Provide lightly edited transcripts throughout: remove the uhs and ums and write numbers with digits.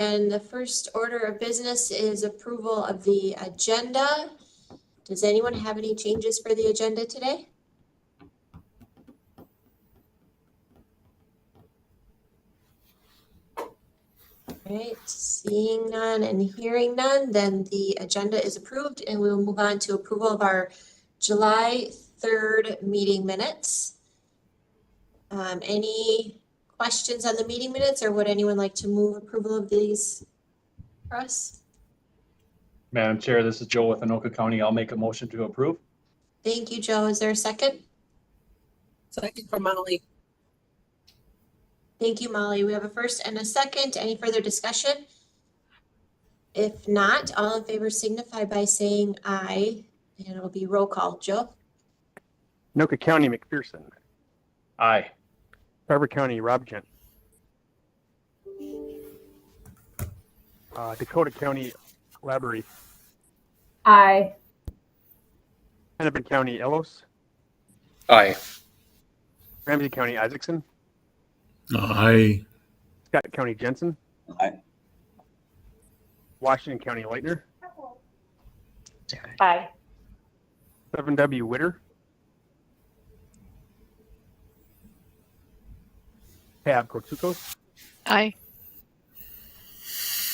And the first order of business is approval of the agenda. Does anyone have any changes for the agenda today? All right, seeing none and hearing none, then the agenda is approved and we will move on to approval of our July 3rd meeting minutes. Any questions on the meeting minutes, or would anyone like to move approval of these for us? Madam Chair, this is Joe with Anoka County. I'll make a motion to approve. Thank you, Joe. Is there a second? Second from Molly. Thank you, Molly. We have a first and a second. Any further discussion? If not, all in favor signify by saying aye, and it'll be roll call. Joe? Anoka County, McPherson. Aye. Barbeau County, Robjan. Dakota County, Laborie. Aye. Hennepin County, Ellos. Aye. Ramsey County, Isaacson. Aye. Scott County, Jensen. Aye. Washington County, Leitner. Aye. 7W, Witter. Tab, Kotsukos. Aye.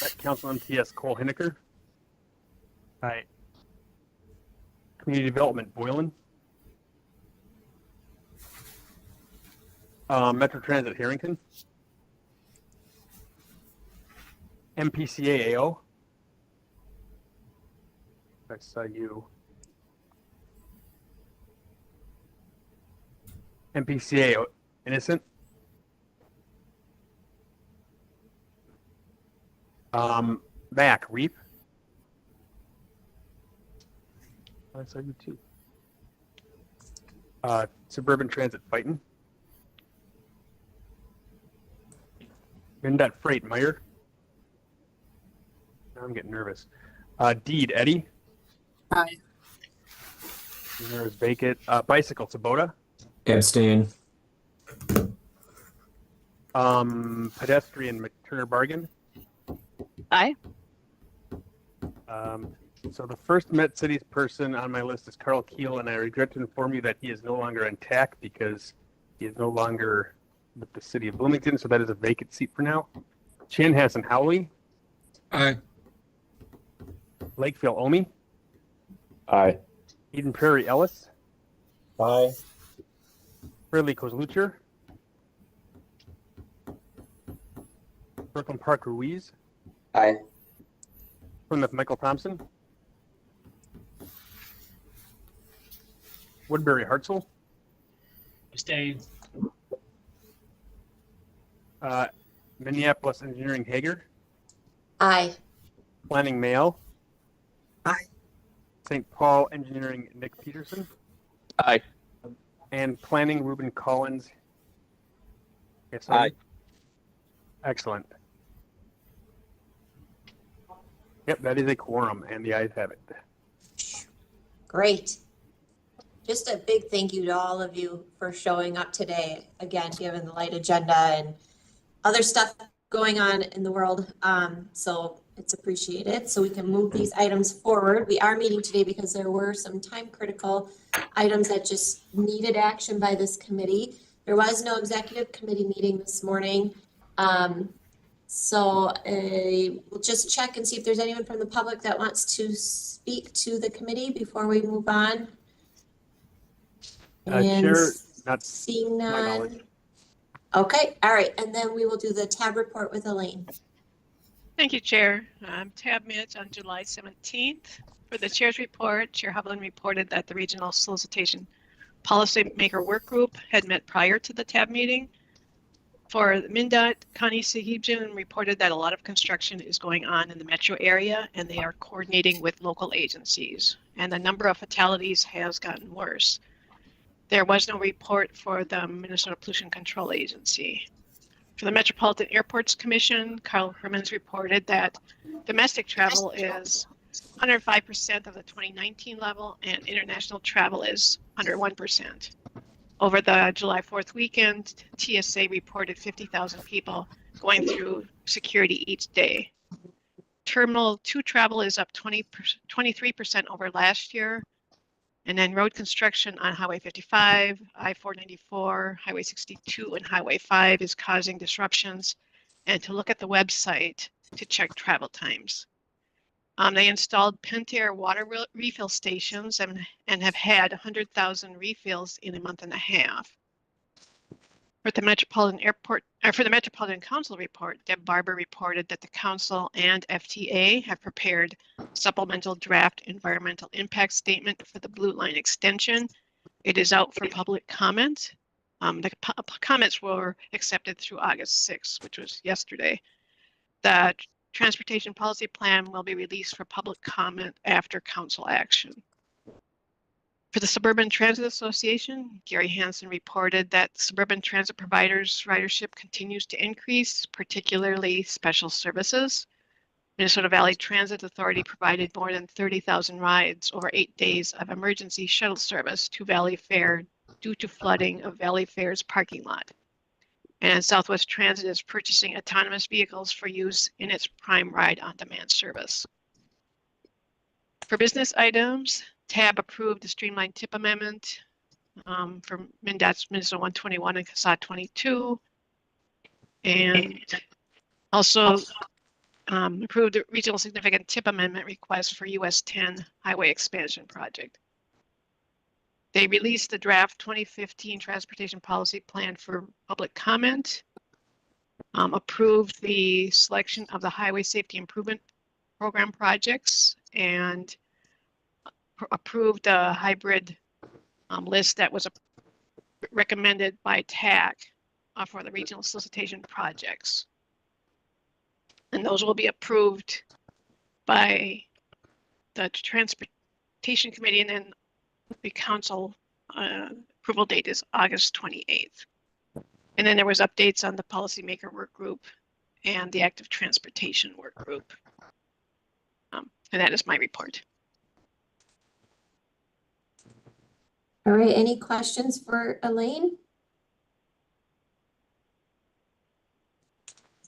Met Council MTS, Cole Hinneker. Aye. Community Development, Boylan. Metro Transit, Harrington. MPCA, AO. That's you. MPCA, Innocent. Mac, Reap. That's you too. Suburban Transit, Fightin. MnDOT Freight, Meyer. Now I'm getting nervous. Deed, Eddie. Aye. There's Vacant. Bicycle, Sabota. Abstain. Pedestrian, McTurner Bargain. Aye. So the first Met Cities person on my list is Carl Keel, and I regret to inform you that he is no longer on TAC because he is no longer with the city of Bloomington, so that is a vacant seat for now. Chanhassen Howley. Aye. Lakeville Omi. Aye. Eden Prairie Ellis. Aye. Fridley Kozlucher. Brooklyn Park Ruiz. Aye. Plymouth Michael Thompson. Woodbury Hartzell. Abstain. Minneapolis Engineering Hager. Aye. Planning Mail. Aye. St. Paul Engineering Nick Peterson. Aye. And Planning Ruben Collins. Yes, Aye. Excellent. Yep, that is a quorum, and the ayes have it. Great. Just a big thank you to all of you for showing up today. Again, given the light agenda and other stuff going on in the world. So it's appreciated. So we can move these items forward. We are meeting today because there were some time critical items that just needed action by this committee. There was no executive committee meeting this morning. So we'll just check and see if there's anyone from the public that wants to speak to the committee before we move on. And Chair, not seeing my none. knowledge. Okay, all right, and then we will do the tab report with Elaine. Thank you, Chair. Tab minutes on July 17th. For the Chair's report, Chair Hovland reported that the Regional Solicitation Policymaker Work Group had met prior to the tab meeting. For MnDOT, Connie Sahibjan reported that a lot of construction is going on in the metro area and they are coordinating with local agencies. And the number of fatalities has gotten worse. There was no report for the Minnesota Pollution Control Agency. For the Metropolitan Airports Commission, Carl Hermans reported that domestic travel is 105% of the 2019 level and international travel is 101%. Over the July 4th weekend, TSA reported 50,000 people going through security each day. Terminal 2 travel is up 23% over last year. And then road construction on Highway 55, I-494, Highway 62, and Highway 5 is causing disruptions. And to look at the website to check travel times. They installed Pentair water refill stations and have had 100,000 refills in a month and a half. For the Metropolitan Council report, Deb Barber reported that the council and FTA have prepared supplemental draft environmental impact statement for the Blue Line extension. It is out for public comment. The comments were accepted through August 6th, which was yesterday. The transportation policy plan will be released for public comment after council action. For the Suburban Transit Association, Gary Hansen reported that suburban transit providers' ridership continues to increase, particularly special services. Minnesota Valley Transit Authority provided more than 30,000 rides over 8 days of emergency shuttle service to Valley Fair due to flooding of Valley Fair's parking lot. And Southwest Transit is purchasing autonomous vehicles for use in its Prime Ride on Demand service. For business items, TAB approved the Streamlined tip amendment for MnDOT's Minnesota 121 and CSAT 22. And also approved the regional significant tip amendment request for US 10 highway expansion project. They released the draft 2015 transportation policy plan for public comment, approved the selection of the highway safety improvement program projects, and approved a hybrid list that was recommended by TAC for the regional solicitation projects. And those will be approved by the Transportation Committee, and then the council approval date is August 28th. And then there was updates on the policymaker work group and the active transportation work group. And that is my report. All right, any questions for Elaine?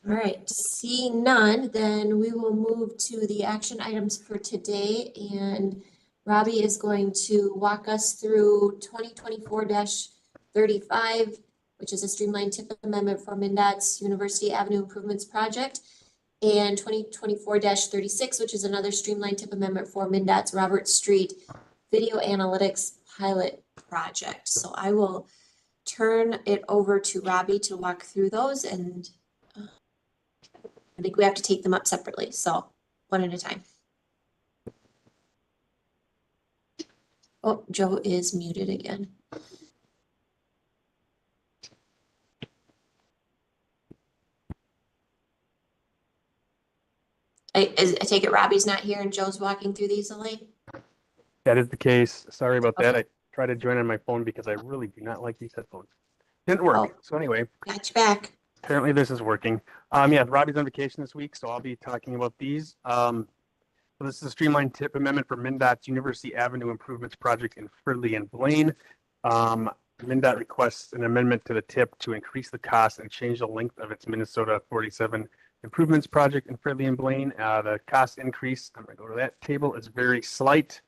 All right, seeing none, then we will move to the action items for today, and Robbie is going to walk us through 2024-35, which is a streamlined tip amendment for MnDOT's University Avenue Improvements Project, and 2024-36, which is another streamlined tip amendment for MnDOT's Robert Street Video Analytics Pilot Project. So I will turn it over to Robbie to walk through those, and I think we have to take them up separately, so one at a time. Oh, Joe is muted again. I take it Robbie's not here and Joe's walking through these, Elaine? That is the case. Sorry about that. Okay. I tried to join on my phone because I really do not like these headphones. Didn't work. Oh. So anyway, Got you back. apparently this is working. Yeah, Robbie's on vacation this week, so I'll be talking about these. So this is a streamlined tip amendment for MnDOT's University Avenue Improvements Project in Fridley and Blaine. MnDOT requests an amendment to the tip to increase the cost and change the length of its Minnesota 47 Improvements Project in Fridley and Blaine. The cost increase, I'm going to go to that table, is very slight.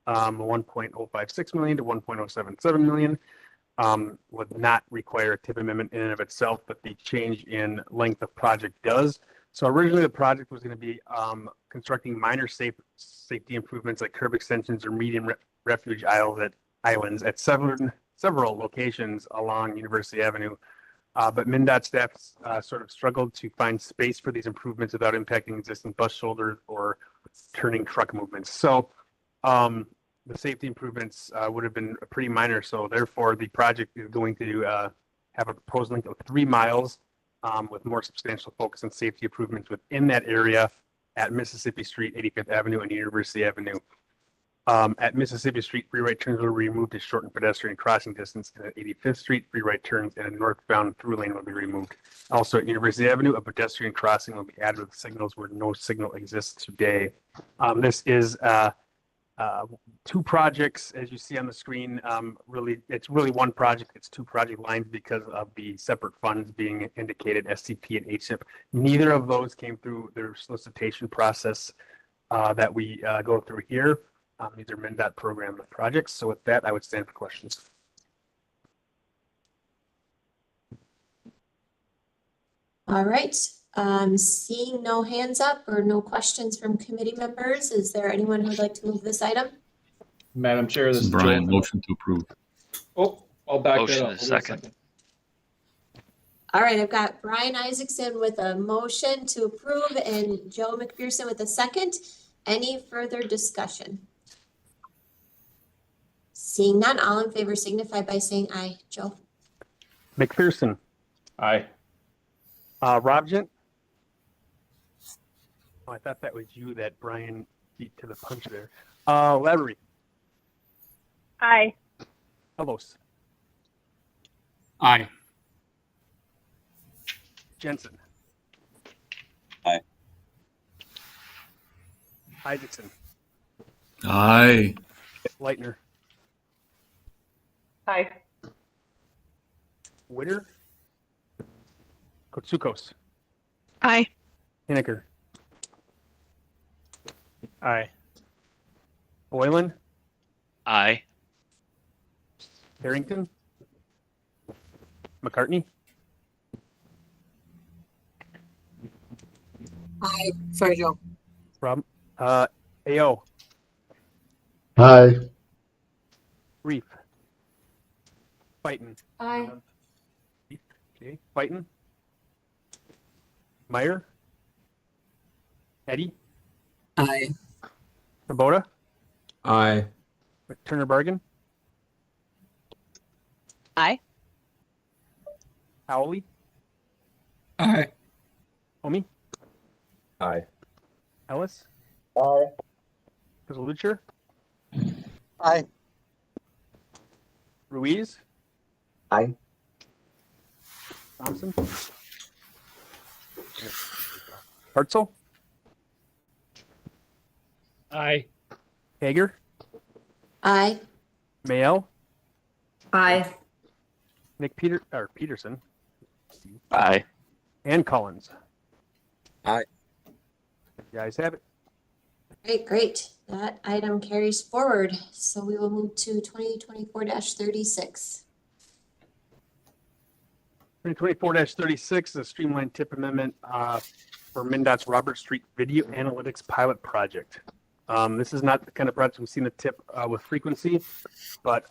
1.056 million to 1.077 million. Would not require a tip amendment in and of itself, but the change in length of project does. So originally the project was going to be constructing minor safety improvements like curb extensions or medium refuge islands at several locations along University Avenue. But MnDOT staff sort of struggled to find space for these improvements without impacting existing bus shoulders or turning truck movements. So the safety improvements would have been pretty minor. So therefore, the project is going to have a proposed length of 3 miles with more substantial focus on safety improvements within that area at Mississippi Street, 85th Avenue, and University Avenue. At Mississippi Street, free right turns will be removed to shorten pedestrian crossing distance, and at 85th Street, free right turns and a northbound through lane will be removed. Also at University Avenue, a pedestrian crossing will be added with signals where no signal exists today. This is two projects, as you see on the screen. It's really one project. It's two project lines because of the separate funds being indicated, SCP and HSIP. Neither of those came through their solicitation process that we go through here. These are MnDOT program projects. So with that, I would stand for questions. All right, seeing no hands up or no questions from committee members, is there anyone who'd like to move this item? Madam Chair, this is Joe. Brian, motion to approve. Oh, I'll back that Motion up. is Hold on a second. All right, I've got Brian Isaacson with a motion to approve and Joe McPherson with a second. Any further discussion? Seeing none, all in favor signify by saying aye. Joe? McPherson, Aye. Robgent. Oh, I thought that was you that Brian beat to the punch there. Lavery, Aye. Hellos, Aye. Jensen. Aye. Isaacson, Aye. Leitner, Aye. Witter, Kotsukos, Aye. Hineker. Aye. Boylan, Aye. Harrington, McCartney, Aye. Sorry, Joe. Rob, AO, Aye. Reef, Fighton, Aye. okay, Fighton, Meyer, Eddie, Aye. Kubota, Aye. Turner Bargain, Aye. Howley, Aye. Homie, Aye. Ellis, Aye. Lucher, Aye. Ruiz, Aye. Thompson, Hartzell, Aye. Hager, Aye. Mayel, Aye. Peterson, Aye. and Collins. Aye. You guys have it. Great, great. That item carries forward. So we will move to 2024-36. 2024-36 is a streamlined tip amendment for MnDOT's Robert Street Video Analytics Pilot Project. This is not the kind of project we've seen the tip with frequency, but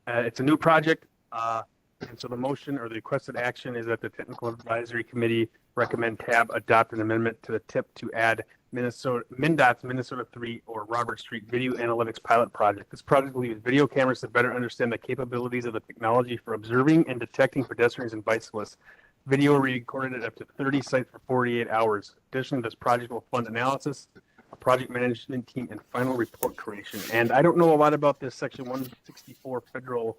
it's a new project. And so the motion or the requested action is that the Technical Advisory Committee recommend TAB adopt an amendment to the tip to add MnDOT's Minnesota 3 or Robert Street Video Analytics Pilot Project. This project will use video cameras to better understand the capabilities of the technology for observing and detecting pedestrians and bicyclists. Video recorded at up to 30 sites for 48 hours. Additionally, this project will fund analysis, a project management team, and final report creation. And I don't know a lot about this Section 164 federal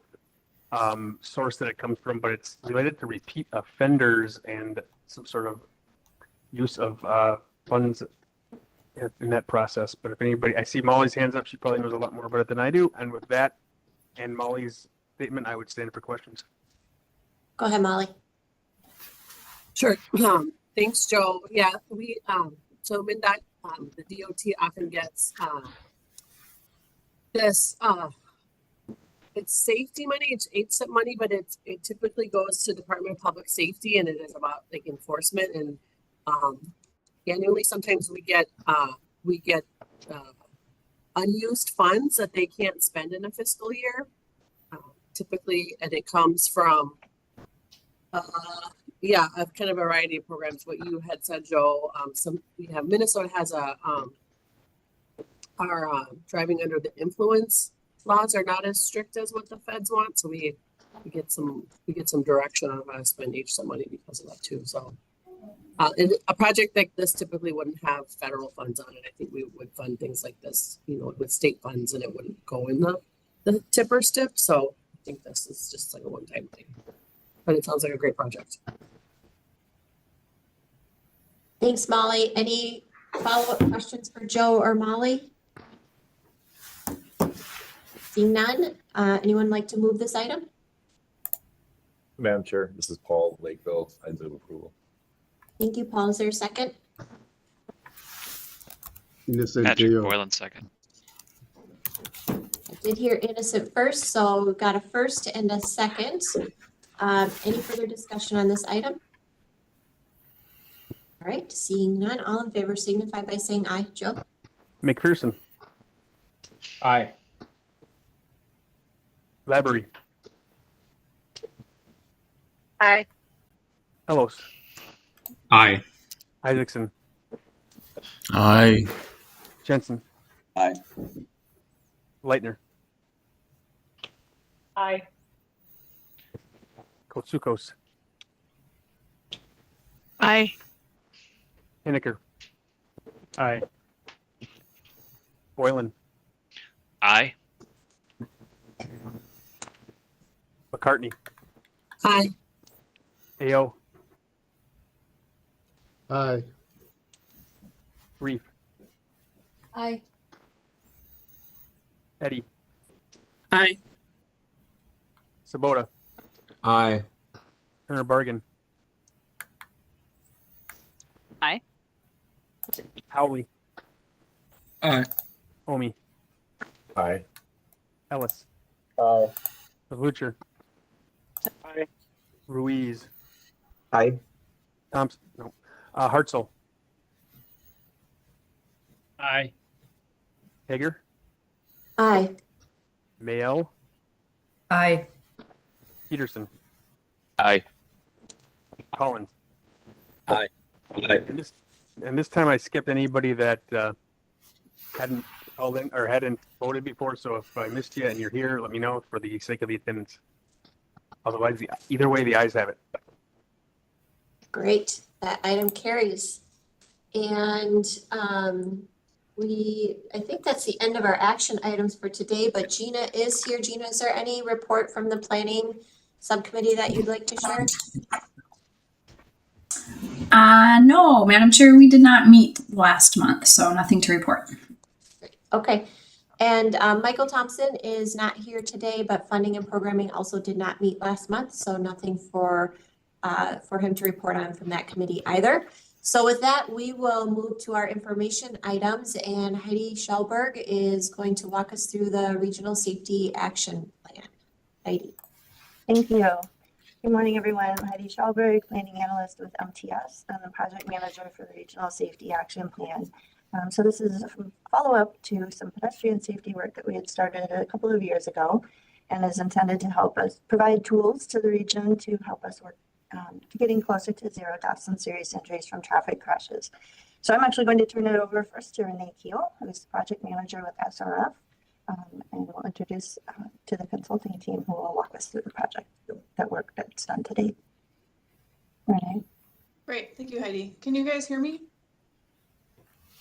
source that it comes from, but it's related to repeat offenders and some sort of use of funds in that process. But if anybody, I see Molly's hands up, she probably knows a lot more about it than I do. And with that and Molly's statement, I would stand for questions. Go ahead, Molly. Sure. Thanks, Joe. Yeah, we so MnDOT, the DOT often gets this it's safety money, it's HSIP money, but it typically goes to Department of Public Safety, and it is about like enforcement. And annually sometimes we get unused funds that they can't spend in a fiscal year. Typically, and it comes from a kind of a variety of programs. What you had said, Joe, we have Minnesota has our driving under the influence laws are not as strict as what the feds want, so we get some direction on how to spend HSIP money because of that too. So and a project like this typically wouldn't have federal funds on it. I think we would fund things like this, with state funds, and it wouldn't go in the tip or stip. So I think this is just like a one-time thing, but it sounds like a great project. Thanks, Molly. Any follow-up questions for Joe or Molly? Seeing none, anyone like to move this item? Madam Chair, this is Paul Lakeville. I move approval. Thank you, Paul. Is there a second? Patrick Boylan, second. I did hear innocent first, so we've got a first and a second. Any further discussion on this item? All right, seeing none, all in favor signify by saying aye. Joe? McPherson, Aye. Labrie, Aye. Ellos, Aye. Isaacson, Aye. Jensen. Aye. Leitner, Aye. Kotsukos, Aye. Henniker. Aye. Boylan, Aye. McCartney, Aye. AO, Aye. Reef, Aye. Eddie, Aye. Sabota, Aye. Turner Bargain. Aye. Howley, Aye. Omi, Aye. Ellis, Aye. Lucher, Aye. Ruiz, Aye. Thompson, no, Hartzell, Aye. Hager, Aye. Mayel, Aye. Peterson, Aye. Collins. Aye. Aye. And this time I skipped anybody that hadn't called in or hadn't voted before. So if I missed you and you're here, let me know for the sake of the attendance. Otherwise, either way, the ayes have it. Great, that item carries. And I think that's the end of our action items for today, but Gina is here. Gina, is there any report from the planning subcommittee that you'd like to share? No, Madam Chair, we did not meet last month, so nothing to report. Okay, and Michael Thompson is not here today, but funding and programming also did not meet last month, so nothing for him to report on from that committee either. So with that, we will move to our information items, and Heidi Schallberg is going to walk us through the Regional Safety Action Plan. Heidi. Thank you. Good morning, everyone. I'm Heidi Schallberg, Planning Analyst with MTS and the Project Manager for the Regional Safety Action Plan. So this is a follow-up to some pedestrian safety work that we had started a couple of years ago and is intended to help us provide tools to the region to help us work to getting closer to zero deaths and serious injuries from traffic crashes. So I'm actually going to turn it over first to Renee Keel, who's the Project Manager with SRF, and we'll introduce to the consulting team who will walk us through the project, that work that's done to date. Renee. Great, thank you, Heidi. Can you guys hear me?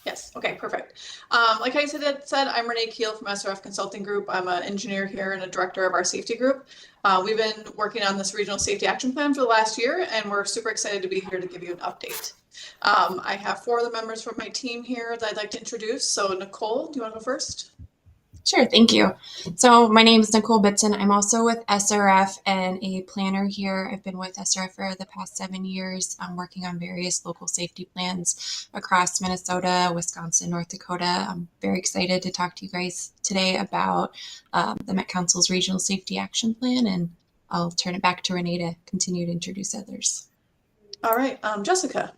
Yes, okay, perfect. Like I said, I'm Renee Keel from SRF Consulting Group. I'm an engineer here and a director of our safety group. We've been working on this regional safety action plan for the last year, and we're super excited to be here to give you an update. I have 4 of the members from my team here that I'd like to introduce. So Nicole, do you want to go first? Sure, thank you. So my name is Nicole Bitson. I'm also with SRF and a planner here. I've been with SRF for the past 7 years. I'm working on various local safety plans across Minnesota, Wisconsin, North Dakota. I'm very excited to talk to you guys today about the Met Council's Regional Safety Action Plan, and I'll turn it back to Renee to continue to introduce others. All right, Jessica.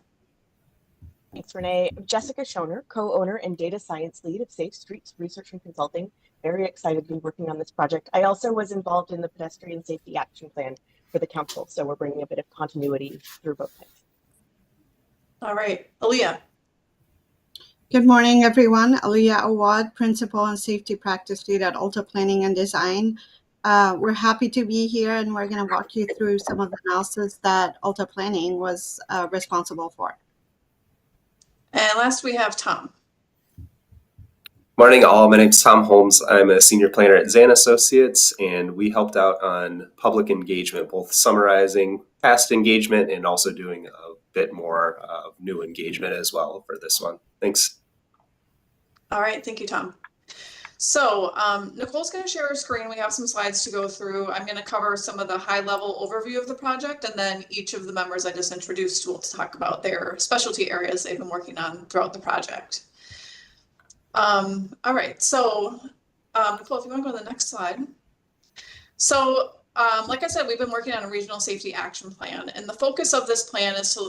Thanks, Renee. Jessica Schoner, co-owner and data science lead of Safe Streets Research and Consulting. Very excited to be working on this project. I also was involved in the pedestrian safety action plan for the council, so we're bringing a bit of continuity through both things. All right, Aaliyah. Good morning, everyone. Aaliyah Awad, Principal and Safety Practice Lead at Ulta Planning and Design. We're happy to be here, and we're going to walk you through some of the analysis that Ulta Planning was responsible for. And last we have Tom. Morning all, my name's Tom Holmes. I'm a senior planner at Zan Associates, and we helped out on public engagement, both summarizing past engagement and also doing a bit more of new engagement as well for this one. Thanks. All right, thank you, Tom. So Nicole's going to share her screen. We have some slides to go through. I'm going to cover some of the high-level overview of the project, and then each of the members I just introduced will talk about their specialty areas they've been working on throughout the project. All right, so Nicole, if you want to go to the next slide. So like I said, we've been working on a regional safety action plan, and the focus of this plan is to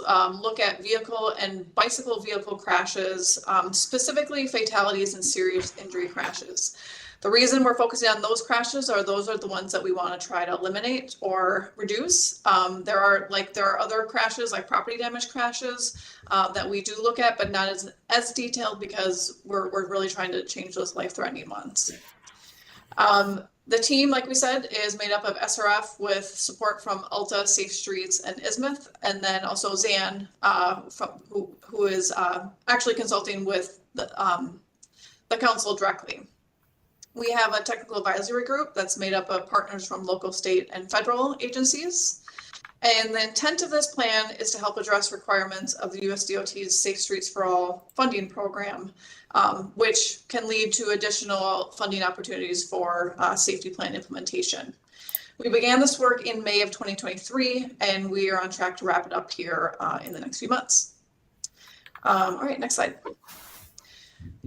look at vehicle and bicycle vehicle crashes, specifically fatalities and serious injury crashes. The reason we're focusing on those crashes are those are the ones that we want to try to eliminate or reduce. There are other crashes like property damage crashes that we do look at, but not as detailed because we're really trying to change those life-threatening ones. The team, like we said, is made up of SRF with support from Alta, Safe Streets, and Ismith, and then also Zan, who is actually consulting with the council directly. We have a technical advisory group that's made up of partners from local, state, and federal agencies. And the intent of this plan is to help address requirements of the USDOT's Safe Streets for All funding program, which can lead to additional funding opportunities for safety plan implementation. We began this work in May of 2023, and we are on track to wrap it up here in the next few months. All right, next slide.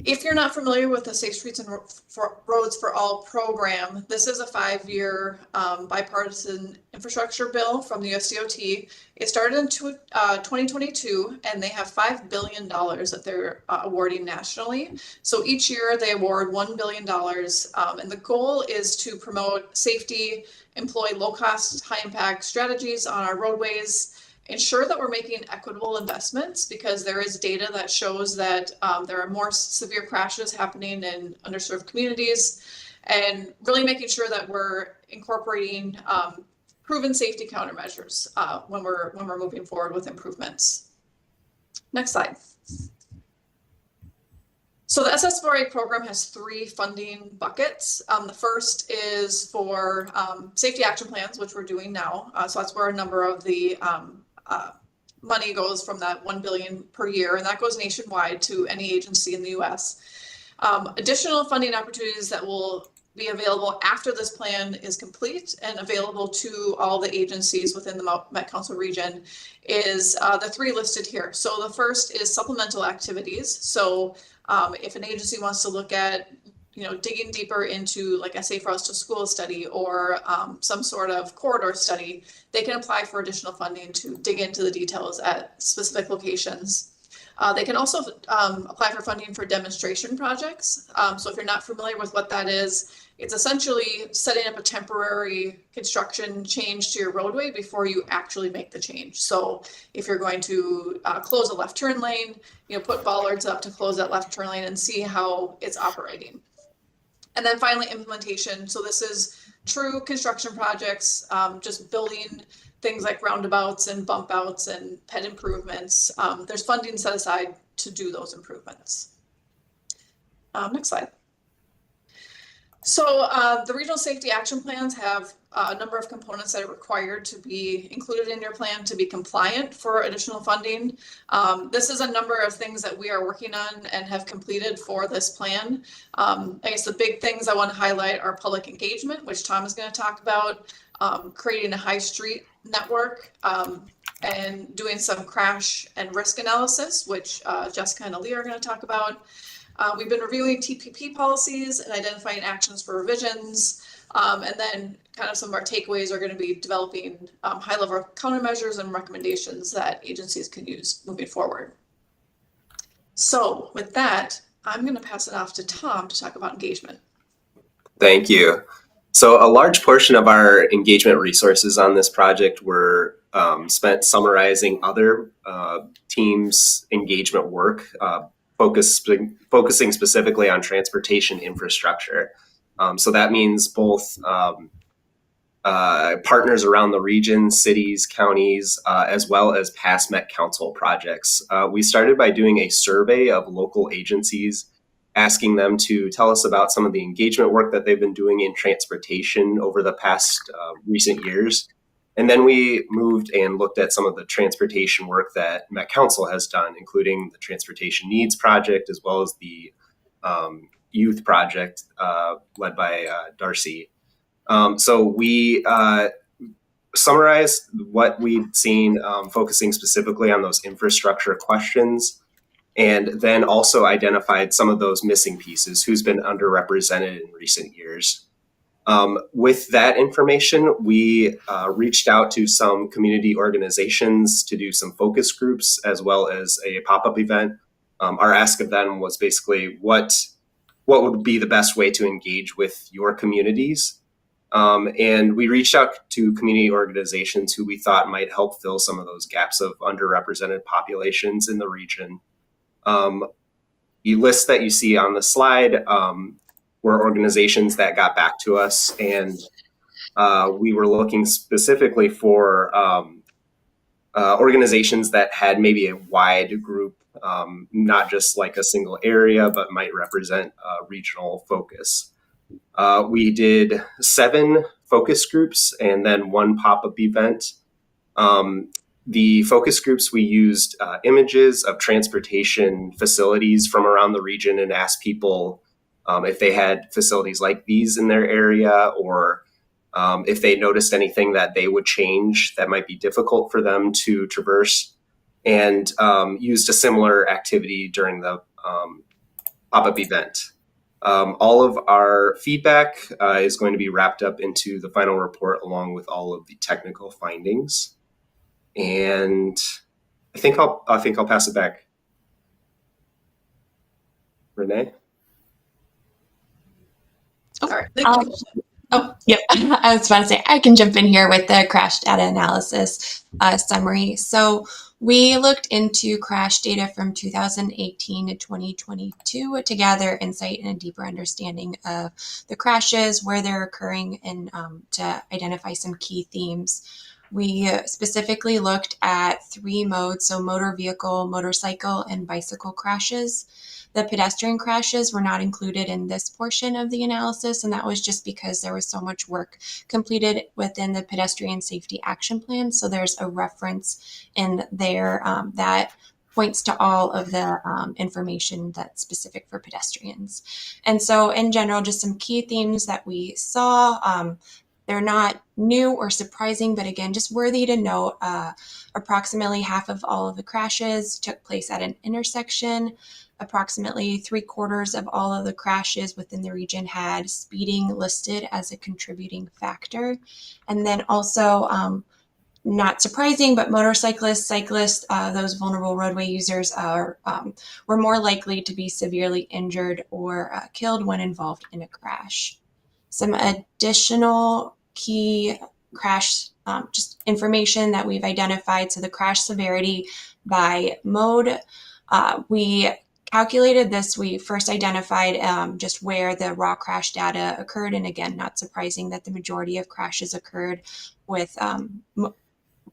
If you're not familiar with the Safe Streets and Roads for All program, this is a 5-year bipartisan infrastructure bill from the USDOT. It started in 2022, and they have $5 billion that they're awarding nationally. So each year they award $1 billion, and the goal is to promote safety, employ low-cost, high-impact strategies on our roadways, ensure that we're making equitable investments because there is data that shows that there are more severe crashes happening in underserved communities, and really making sure that we're incorporating proven safety countermeasures when we're moving forward with improvements. Next slide. So the SS4A program has 3 funding buckets. The first is for safety action plans, which we're doing now. So that's where a number of the money goes from that $1 billion per year, and that goes nationwide to any agency in the U.S. Additional funding opportunities that will be available after this plan is complete and available to all the agencies within the Met Council region is the 3 listed here. So the first is supplemental activities. So if an agency wants to look at digging deeper into like a Safe Routes to School study or some sort of corridor study, they can apply for additional funding to dig into the details at specific locations. They can also apply for funding for demonstration projects. So if you're not familiar with what that is, it's essentially setting up a temporary construction change to your roadway before you actually make the change. So if you're going to close a left turn lane, put bollards up to close that left turn lane and see how it's operating. And then finally, implementation. So this is true construction projects, just building things like roundabouts and bump outs and ped improvements. There's funding set aside to do those improvements. Next slide. So the regional safety action plans have a number of components that are required to be included in your plan to be compliant for additional funding. This is a number of things that we are working on and have completed for this plan. I guess the big things I want to highlight are public engagement, which Tom is going to talk about, creating a high street network, and doing some crash and risk analysis, which Jessica and Aaliyah are going to talk about. We've been reviewing TPP policies and identifying actions for revisions. And then kind of some of our takeaways are going to be developing high-level countermeasures and recommendations that agencies can use moving forward. So with that, I'm going to pass it off to Tom to talk about engagement. Thank you. So a large portion of our engagement resources on this project were spent summarizing other teams' engagement work, focusing specifically on transportation infrastructure. So that means both partners around the region, cities, counties, as well as past Met Council projects. We started by doing a survey of local agencies, asking them to tell us about some of the engagement work that they've been doing in transportation over the past recent years. And then we moved and looked at some of the transportation work that Met Council has done, including the Transportation Needs Project, as well as the youth project led by Darcy. So we summarized what we'd seen, focusing specifically on those infrastructure questions, and then also identified some of those missing pieces, who's been underrepresented in recent years. With that information, we reached out to some community organizations to do some focus groups as well as a pop-up event. Our ask of them was basically what would be the best way to engage with your communities. And we reached out to community organizations who we thought might help fill some of those gaps of underrepresented populations in the region. The list that you see on the slide were organizations that got back to us, and we were looking specifically for organizations that had maybe a wide group, not just like a single area, but might represent a regional focus. We did 7 focus groups and then 1 pop-up event. The focus groups, we used images of transportation facilities from around the region and asked people if they had facilities like these in their area, or if they noticed anything that they would change that might be difficult for them to traverse, and used a similar activity during the pop-up event. All of our feedback is going to be wrapped up into the final report along with all of the technical findings. And I think I'll pass it back. Renee? All right. Yep. I was about to say, I can jump in here with the crash data analysis summary. So we looked into crash data from 2018 to 2022 to gather insight and a deeper understanding of the crashes, where they're occurring, and to identify some key themes. We specifically looked at 3 modes, so motor vehicle, motorcycle, and bicycle crashes. The pedestrian crashes were not included in this portion of the analysis, and that was just because there was so much work completed within the pedestrian safety action plan. So there's a reference in there that points to all of the information that's specific for pedestrians. And so in general, just some key themes that we saw. They're not new or surprising, but again, just worthy to note. Approximately half of all of the crashes took place at an intersection. Approximately 3/4 of all of the crashes within the region had speeding listed as a contributing factor. And then also, not surprising, but motorcyclists, cyclists, those vulnerable roadway users were more likely to be severely injured or killed when involved in a crash. Some additional key crash just information that we've identified. So the crash severity by mode, we calculated this. We first identified just where the raw crash data occurred. And again, not surprising that the majority of crashes occurred with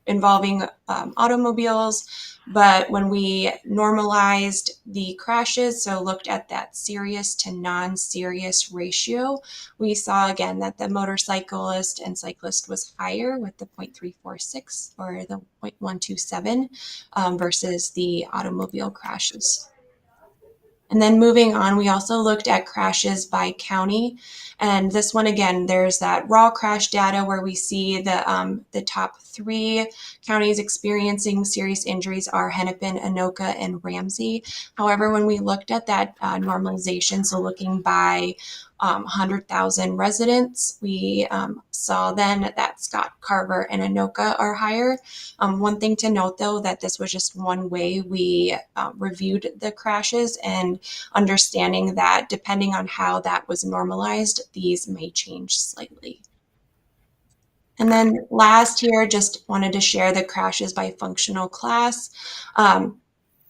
involving automobiles. But when we normalized the crashes, so looked at that serious to non-serious ratio, we saw again that the motorcyclist and cyclist was higher with the 0.346 or the 0.127 versus the automobile crashes. And then moving on, we also looked at crashes by county. And this one, again, there's that raw crash data where we see the top 3 counties experiencing serious injuries are Hennepin, Anoka, and Ramsey. However, when we looked at that normalization, so looking by 100,000 residents, we saw then that Scott, Carver, and Anoka are higher. One thing to note, though, that this was just one way we reviewed the crashes, and understanding that depending on how that was normalized, these may change slightly. And then last here, just wanted to share the crashes by functional class.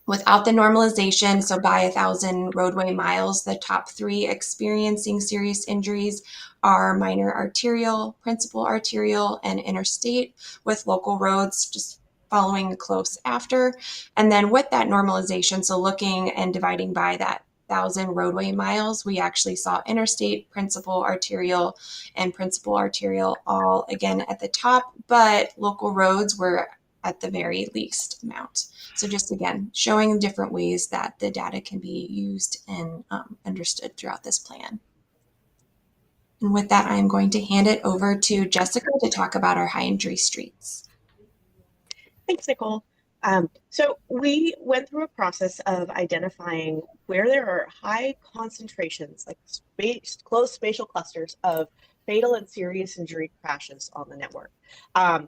Without the normalization, so by 1,000 roadway miles, the top 3 experiencing serious injuries are minor arterial, principal arterial, and interstate, with local roads just following close after. And then with that normalization, so looking and dividing by that 1,000 roadway miles, we actually saw interstate, principal arterial, and principal arterial all again at the top, but local roads were at the very least amount. So just again, showing different ways that the data can be used and understood throughout this plan. And with that, I'm going to hand it over to Jessica to talk about our high injury streets. Thanks, Nicole. So we went through a process of identifying where there are high concentrations, like close spatial clusters of fatal and serious injury crashes on the network.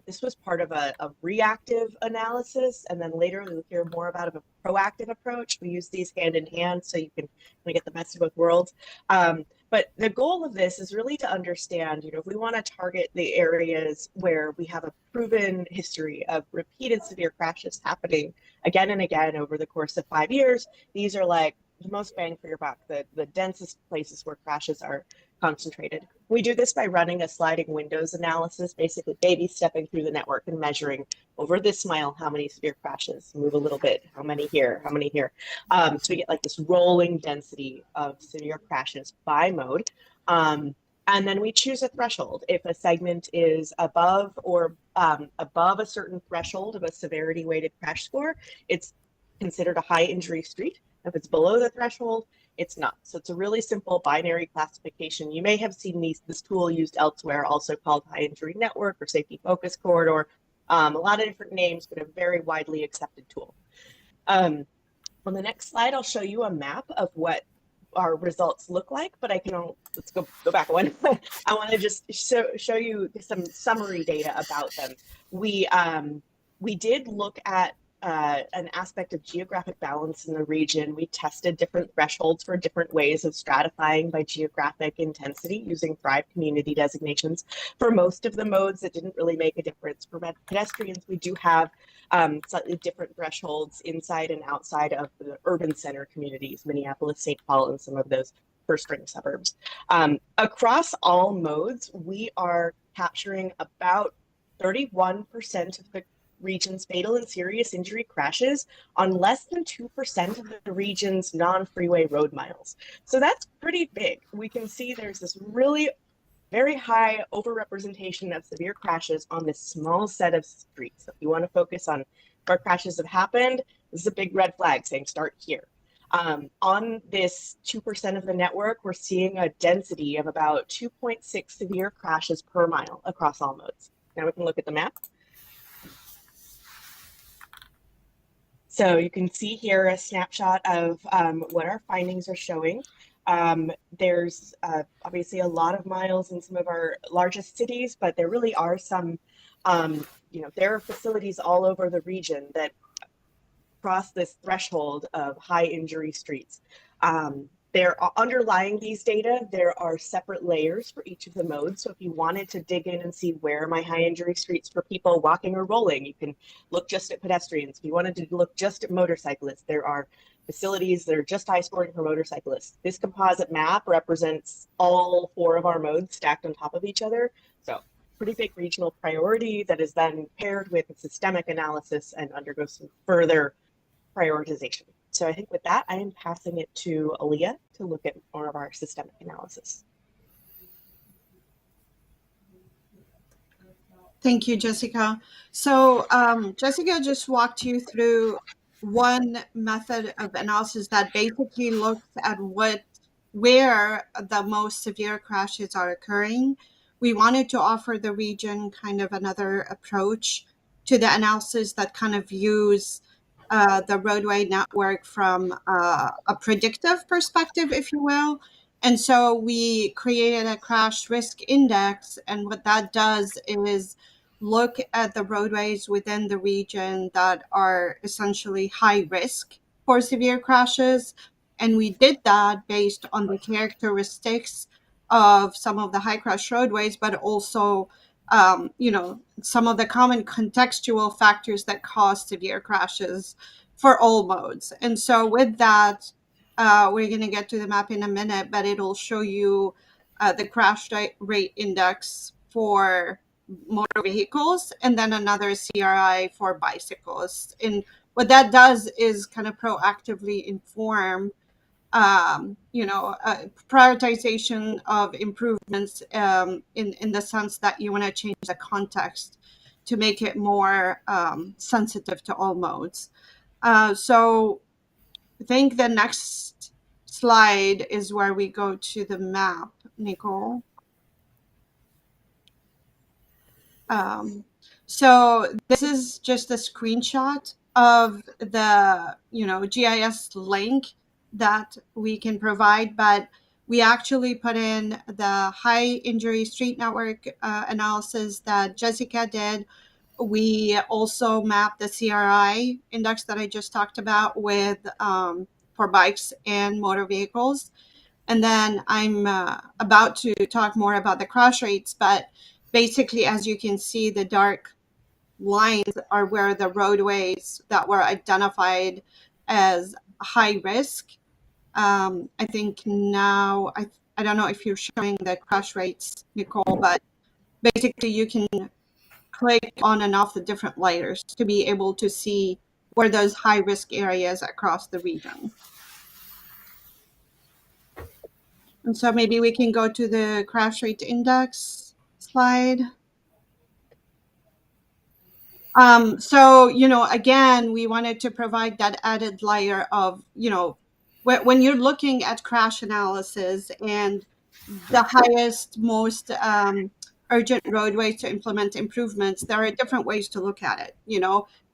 This was part of a reactive analysis, and then later we'll hear more about a proactive approach. We use these hand in hand so you can get the best of both worlds. But the goal of this is really to understand, if we want to target the areas where we have a proven history of repeated severe crashes happening again and again over the course of 5 years, these are like the most bang for your buck, the densest places where crashes are concentrated. We do this by running a sliding windows analysis, basically baby stepping through the network and measuring over this mile how many severe crashes, move a little bit, how many here, how many here. So we get like this rolling density of severe crashes by mode. And then we choose a threshold. If a segment is above or above a certain threshold of a severity weighted crash score, it's considered a high injury street. If it's below the threshold, it's not. So it's a really simple binary classification. You may have seen this tool used elsewhere, also called high injury network or safety focus corridor. A lot of different names, but a very widely accepted tool. On the next slide, I'll show you a map of what our results look like, but let's go back one. I want to just show you some summary data about them. We did look at an aspect of geographic balance in the region. We tested different thresholds for different ways of stratifying by geographic intensity using Thrive community designations. For most of the modes, it didn't really make a difference. For pedestrians, we do have slightly different thresholds inside and outside of the urban center communities, Minneapolis, St. Paul, and some of those first-ring suburbs. Across all modes, we are capturing about 31% of the region's fatal and serious injury crashes on less than 2% of the region's non-freeway road miles. So that's pretty big. We can see there's this really very high overrepresentation of severe crashes on this small set of streets. So if you want to focus on where crashes have happened, this is a big red flag saying start here. On this 2% of the network, we're seeing a density of about 2.6 severe crashes per mile across all modes. Now we can look at the map. So you can see here a snapshot of what our findings are showing. There's obviously a lot of miles in some of our largest cities, but there really are some, there are facilities all over the region that cross this threshold of high injury streets. There are underlying these data, there are separate layers for each of the modes. So if you wanted to dig in and see where my high injury streets for people walking or rolling, you can look just at pedestrians. If you wanted to look just at motorcyclists, there are facilities that are just high scoring for motorcyclists. This composite map represents all 4 of our modes stacked on top of each other. So pretty big regional priority that is then paired with a systemic analysis and undergoes some further prioritization. So I think with that, I am passing it to Aaliyah to look at more of our systemic analysis. Thank you, Jessica. So Jessica just walked you through one method of analysis that basically looks at where the most severe crashes are occurring. We wanted to offer the region kind of another approach to the analysis that kind of views the roadway network from a predictive perspective, if you will. And so we created a crash risk index. And what that does is look at the roadways within the region that are essentially high risk for severe crashes. And we did that based on the characteristics of some of the high crash roadways, but also some of the common contextual factors that cause severe crashes for all modes. And so with that, we're going to get to the map in a minute, but it'll show you the crash rate index for motor vehicles and then another CRI for bicycles. And what that does is kind of proactively inform prioritization of improvements in the sense that you want to change the context to make it more sensitive to all modes. So I think the next slide is where we go to the map, Nicole. So this is just a screenshot of the, GIS link that we can provide, but we actually put in the high injury street network analysis that Jessica did. We also mapped the CRI index that I just talked about with for bikes and motor vehicles. And then I'm about to talk more about the crash rates, but basically, as you can see, the dark lines are where the roadways that were identified as high risk. I think now, I don't know if you're showing the crash rates, Nicole, but basically you can click on and off the different layers to be able to see where those high risk areas across the region. And so maybe we can go to the crash rate index slide. So, again, we wanted to provide that added layer of, when you're looking at crash analysis and the highest, most urgent roadways to implement improvements, there are different ways to look at it,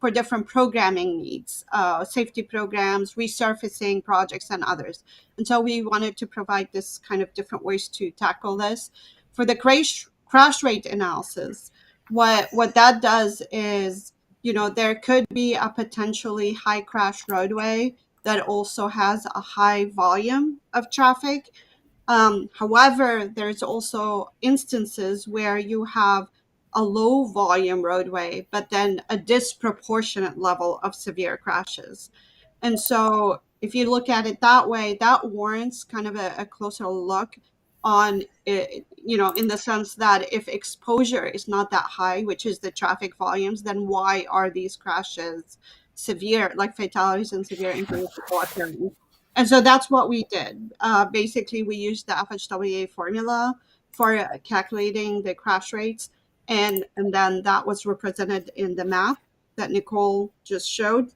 for different programming needs, safety programs, resurfacing projects, and others. And so we wanted to provide this kind of different ways to tackle this. For the crash rate analysis, what that does is, there could be a potentially high crash roadway that also has a high volume of traffic. However, there's also instances where you have a low volume roadway, but then a disproportionate level of severe crashes. And so if you look at it that way, that warrants kind of a closer look on it, in the sense that if exposure is not that high, which is the traffic volumes, then why are these crashes severe, like fatalities and severe injuries occurring? And so that's what we did. Basically, we used the FHWA formula for calculating the crash rates, and then that was represented in the map that Nicole just showed.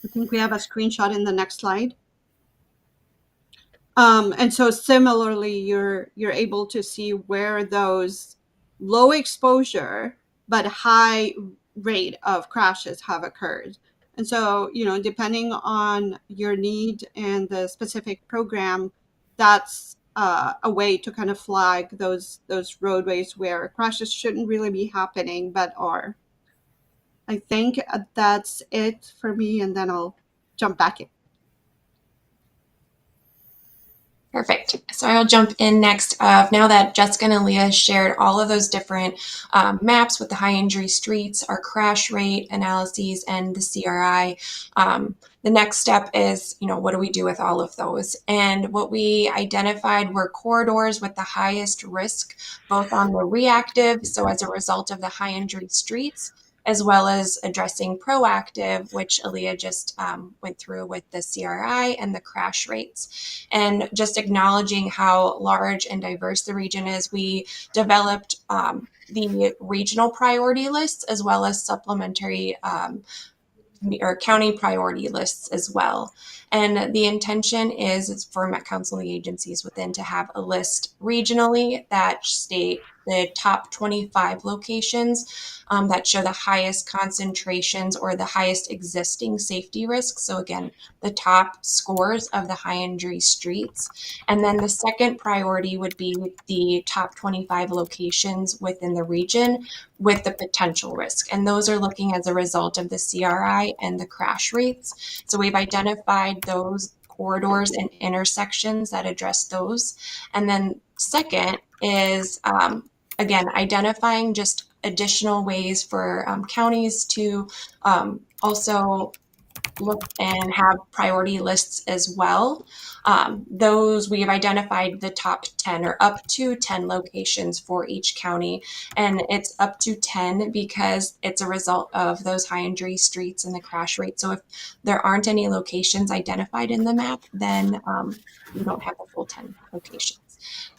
I think we have a screenshot in the next slide. And so similarly, you're able to see where those low exposure but high rate of crashes have occurred. And so, depending on your need and the specific program, that's a way to kind of flag those roadways where crashes shouldn't really be happening but are. I think that's it for me, and then I'll jump back in. Perfect. So I'll jump in next. Now that Jessica and Aaliyah shared all of those different maps with the high injury streets, our crash rate analyses, and the CRI, the next step is, what do we do with all of those? And what we identified were corridors with the highest risk, both on the reactive, so as a result of the high injury streets, as well as addressing proactive, which Aaliyah just went through with the CRI and the crash rates. And just acknowledging how large and diverse the region is, we developed the regional priority lists as well as supplementary or county priority lists as well. And the intention is for Met Council and the agencies within to have a list regionally that state the top 25 locations that show the highest concentrations or the highest existing safety risks. So again, the top scores of the high injury streets. And then the second priority would be the top 25 locations within the region with the potential risk. And those are looking as a result of the CRI and the crash rates. So we've identified those corridors and intersections that address those. And then second is, again, identifying just additional ways for counties to also look and have priority lists as well. Those we have identified the top 10 or up to 10 locations for each county, and it's up to 10 because it's a result of those high injury streets and the crash rate. So if there aren't any locations identified in the map, then you don't have the full 10 locations.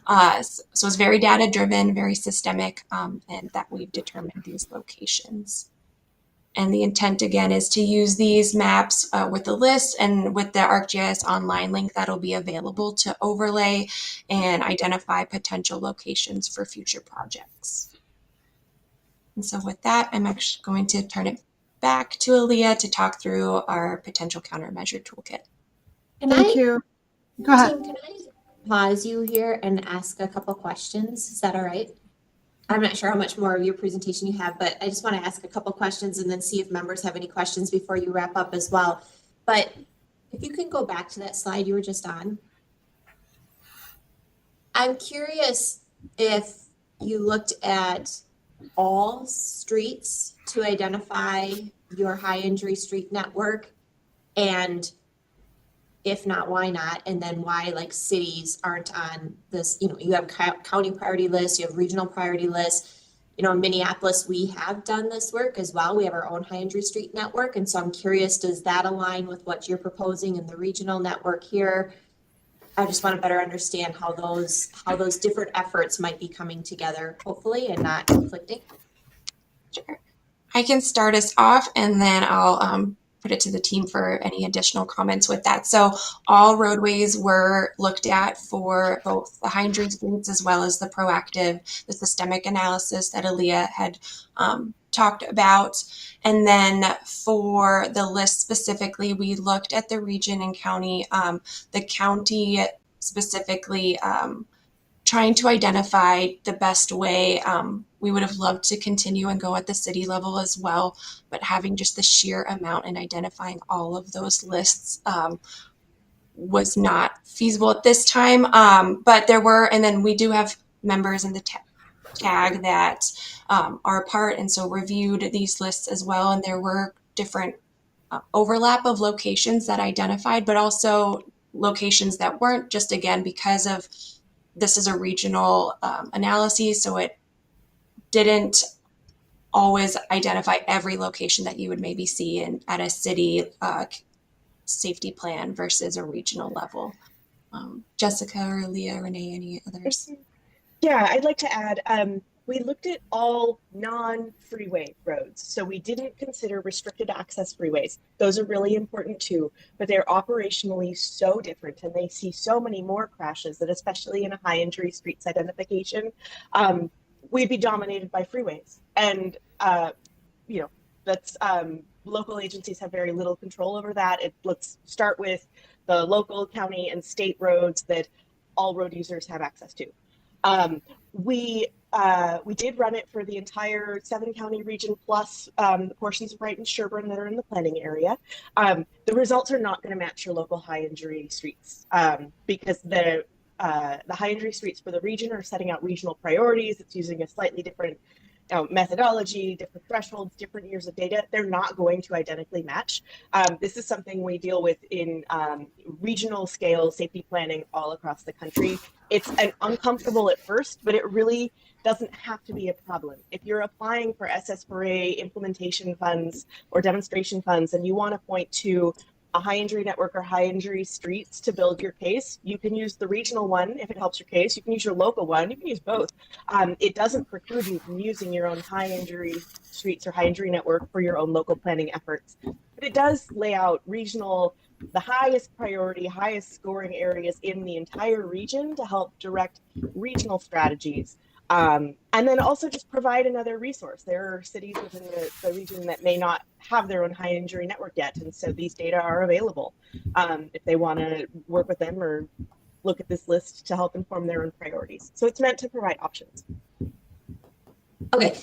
So it's very data driven, very systemic, and that we've determined these locations. And the intent again is to use these maps with the list and with the ArcGIS online link that'll be available to overlay and identify potential locations for future projects. And so with that, I'm actually going to turn it back to Aaliyah to talk through our potential countermeasure toolkit. Thank you. Go ahead. Team, can I pause you here and ask a couple questions? Is that all right? I'm not sure how much more of your presentation you have, but I just want to ask a couple questions and then see if members have any questions before you wrap up as well. But if you can go back to that slide you were just on. I'm curious if you looked at all streets to identify your high injury street network, and if not, why not? And then why like cities aren't on this, you know, you have county priority lists, you have regional priority lists. You know, in Minneapolis, we have done this work as well. We have our own high injury street network. And so I'm curious, does that align with what you're proposing in the regional network here? I just want to better understand how those different efforts might be coming together, hopefully, and not conflicting. Sure. I can start us off and then I'll put it to the team for any additional comments with that. So all roadways were looked at for both the high injury streets as well as the proactive, the systemic analysis that Aaliyah had talked about. And then for the list specifically, we looked at the region and county, the county specifically trying to identify the best way. We would have loved to continue and go at the city level as well, but having just the sheer amount and identifying all of those lists was not feasible at this time. But there were, and then we do have members in the tag that are a part, and so reviewed these lists as well. And there were different overlap of locations that identified, but also locations that weren't, just again, because of this is a regional analysis, so it didn't always identify every location that you would maybe see at a city safety plan versus a regional level. Jessica or Leah, Renee, any others? Yeah, I'd like to add, we looked at all non-freeway roads. So we didn't consider restricted access freeways. Those are really important too, but they're operationally so different and they see so many more crashes that especially in a high injury streets identification, we'd be dominated by freeways. And, you know, that's, local agencies have very little control over that. Let's start with the local, county, and state roads that all road users have access to. We did run it for the entire 7-county region plus the portions of Wright and Sherburne that are in the planning area. The results are not going to match your local high injury streets because the high injury streets for the region are setting out regional priorities. It's using a slightly different methodology, different thresholds, different years of data. They're not going to identically match. This is something we deal with in regional scale safety planning all across the country. It's uncomfortable at first, but it really doesn't have to be a problem. If you're applying for SS4A implementation funds or demonstration funds and you want to point to a high injury network or high injury streets to build your case, you can use the regional one if it helps your case. You can use your local one. You can use both. It doesn't preclude you from using your own high injury streets or high injury network for your own local planning efforts. But it does lay out regional, the highest priority, highest scoring areas in the entire region to help direct regional strategies. And then also just provide another resource. There are cities within the region that may not have their own high injury network yet. And so these data are available if they want to work with them or look at this list to help inform their own priorities. So it's meant to provide options. Okay,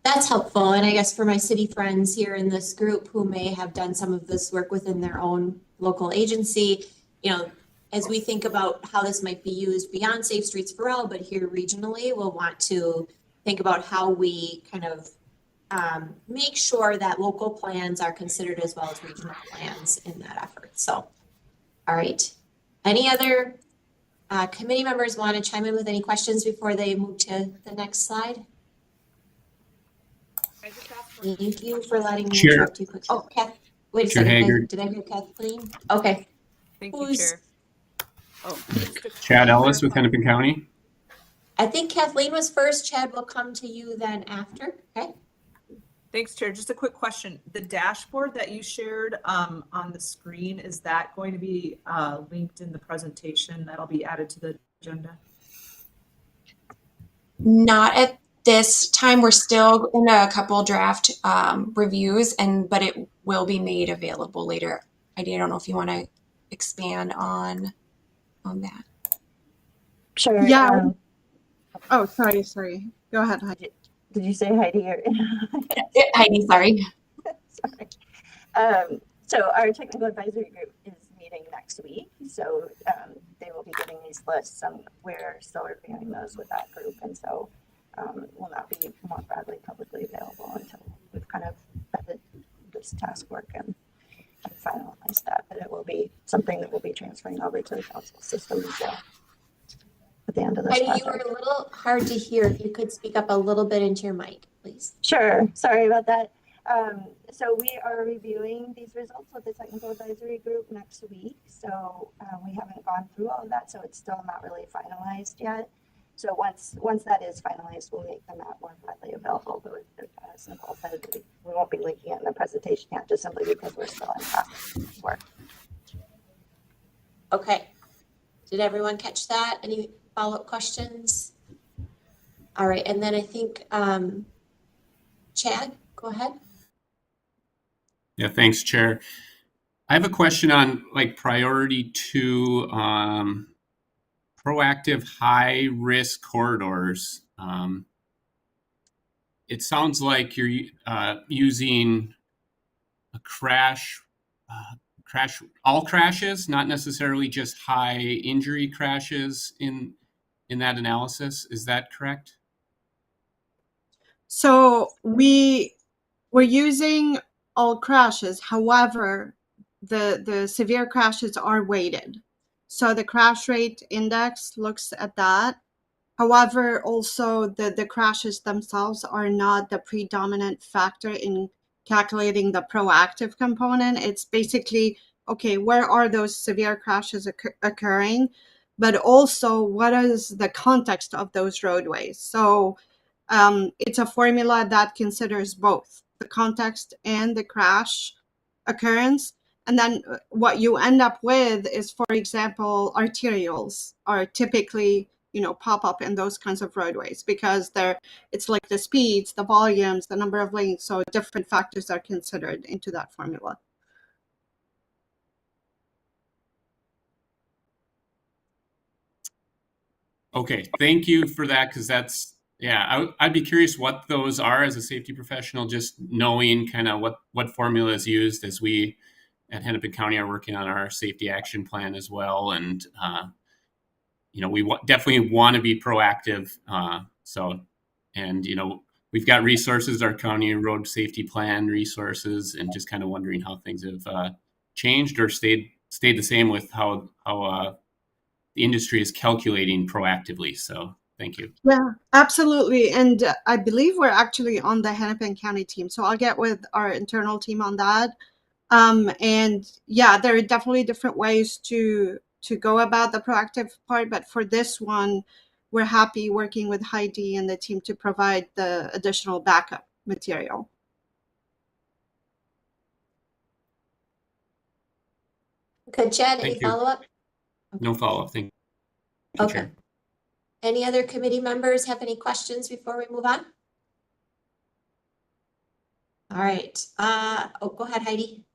that's helpful. And I guess for my city friends here in this group who may have done some of this work within their own local agency, you know, as we think about how this might be used beyond Safe Streets for All, but here regionally, we'll want to think about how we kind of make sure that local plans are considered as well as regional plans in that effort. So, all right. Any other committee members want to chime in with any questions before they move to the next slide? Thank you for letting me Chair. interrupt you quickly. Oh, Kath, wait a Chair second. Hager. Did I hear Kathleen? Okay. Thank you, Who's- Chair. Oh, Chad Ellis with Hennepin County. I think Kathleen was first. Chad will come to you then after. Okay. thanks, Chair. Just a quick question. The dashboard that you shared on the screen, is that going to be linked in the presentation that'll be added to the agenda? Not at this time. We're still in a couple draft reviews, but it will be made available later. Heidi, I don't know if you want to expand on that. Sure. Yeah. Oh, sorry. Go ahead, Heidi. Did you say Heidi or? Heidi, sorry. Sorry. So our technical advisory group is meeting next week. So they will be getting these lists. We're still reviewing those with that group, and so will not be more broadly publicly available until we've kind of vetted this task work and finalized that. But it will be something that will be transferring over to the council system as well at the end of this Heidi, project. you were a little hard to hear. If you could speak up a little bit into your mic, please. Sure. Sorry about that. So we are reviewing these results with the technical advisory group next week. So we haven't gone through all of that, so it's still not really finalized yet. So once that is finalized, we'll make the map more broadly available. But as Nicole said, we won't be linking it in the presentation yet, just simply because we're still in process of work. Okay. Did everyone catch that? Any follow-up questions? All right, and then I think Chad, go ahead. Yeah, thanks, Chair. I have a question on like priority 2, proactive high risk corridors. It sounds like you're using a crash, all crashes, not necessarily just high injury crashes in that analysis. Is that correct? So we're using all crashes. However, the severe crashes are weighted. So the crash rate index looks at that. However, also the crashes themselves are not the predominant factor in calculating the proactive component. It's basically, okay, where are those severe crashes occurring? But also, what is the context of those roadways? So it's a formula that considers both the context and the crash occurrence. And then what you end up with is, for example, arterials are typically, pop up in those kinds of roadways because it's like the speeds, the volumes, the number of lanes. So different factors are considered into that formula. Okay, thank you for that, because that's, I'd be curious what those are as a safety professional, just knowing kind of what formula is used as we at Hennepin County are working on our safety action plan as well. And, we definitely want to be proactive. We've got resources, our county road safety plan resources, and just kind of wondering how things have changed or stayed the same with how the industry is calculating proactively. So thank you. Yeah, absolutely. And I believe we're actually on the Hennepin County team. So I'll get with our internal team on that. And yeah, there are definitely different ways to go about the proactive part. But for this one, we're happy working with Heidi and the team to provide the additional backup material. Good, Chad, Thank any you. follow-up? No follow-up. Thank you. Okay. Chair. Any other committee members have any questions before we move on? All right. Go ahead, Heidi.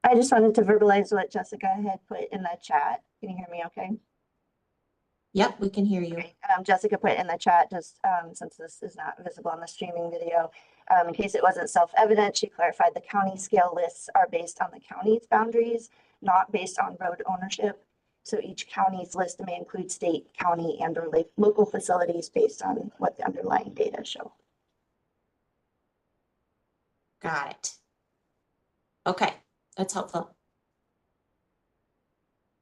I just wanted to verbalize what Jessica had put in the chat. Can you hear me okay? Yep, we can hear you. Okay. Jessica put in the chat, just since this is not visible on the streaming video, in case it wasn't self-evident, she clarified the county scale lists are based on the county's boundaries, not based on road ownership. So each county's list may include state, county, and or local facilities based on what the underlying data show. Got it. Okay, that's helpful.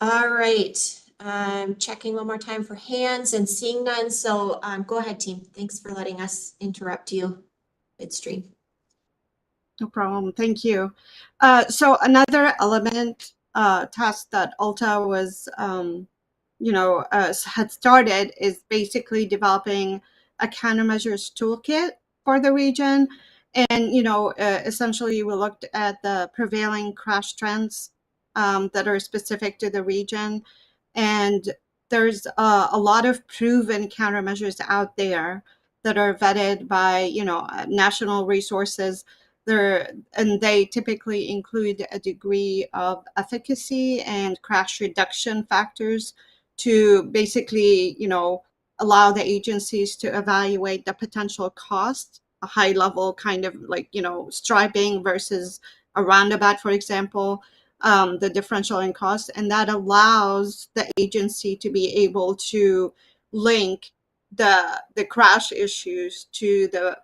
All right, I'm checking one more time for hands and seeing none. So go ahead, team. Thanks for letting us interrupt you midstream. No problem. Thank you. So another element task that Alta was, had started is basically developing a countermeasures toolkit for the region. And, essentially we looked at the prevailing crash trends that are specific to the region. And there's a lot of proven countermeasures out there that are vetted by, national resources. And they typically include a degree of efficacy and crash reduction factors to basically, allow the agencies to evaluate the potential cost, a high level kind of like, striping versus a roundabout, for example, the differential in cost. And that allows the agency to be able to link the crash issues to the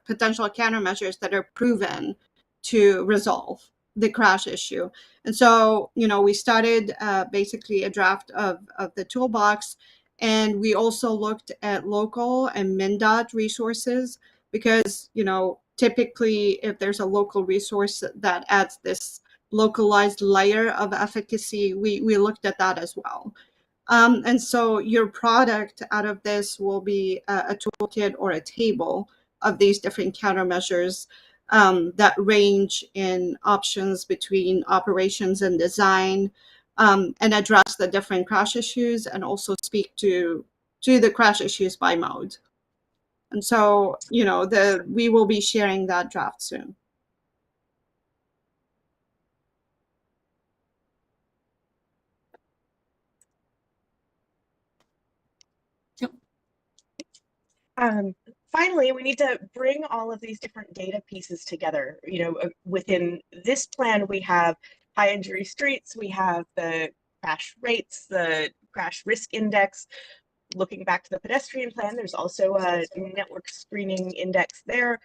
potential countermeasures that are proven to resolve the crash issue. And so, we started basically a draft of the toolbox, and we also looked at local and MnDOT resources because, typically if there's a local resource that adds this localized layer of efficacy, we looked at that as well. And so your product out of this will be a toolkit or a table of these different countermeasures that range in options between operations and design, and address the different crash issues and also speak to the crash issues by mode. And so, we will be sharing that draft soon. Finally, we need to bring all of these different data pieces together. Within this plan, we have high injury streets, we have the crash rates, the crash risk index. Looking back to the pedestrian plan, there's also a network screening index there.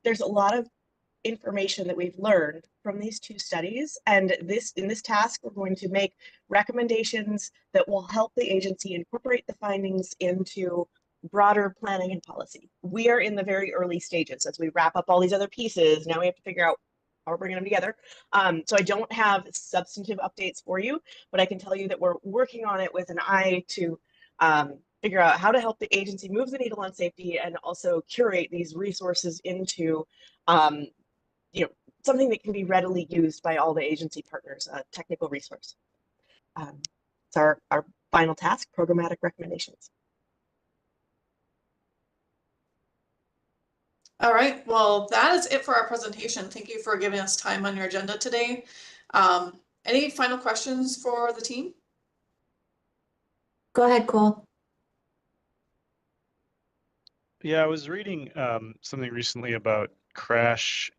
There's a lot of information that we've learned from these two studies, and in this task we're going to make recommendations that will help the agency incorporate the findings into broader planning and policy. We are in the very early stages as we wrap up all these other pieces. Now we have to figure out how we're bringing them together. So I don't have substantive updates for you, but I can tell you that we're working on it with an eye to figure out how to help the agency move the needle on safety and also curate these resources into something that can be readily used by all the agency partners, a technical resource. It's our final task, programmatic recommendations. All right, well, that is it for our presentation. Thank you for giving us time on your agenda today. Any final questions for the team? Go ahead, Cole. Yeah, I was reading something recently about crash,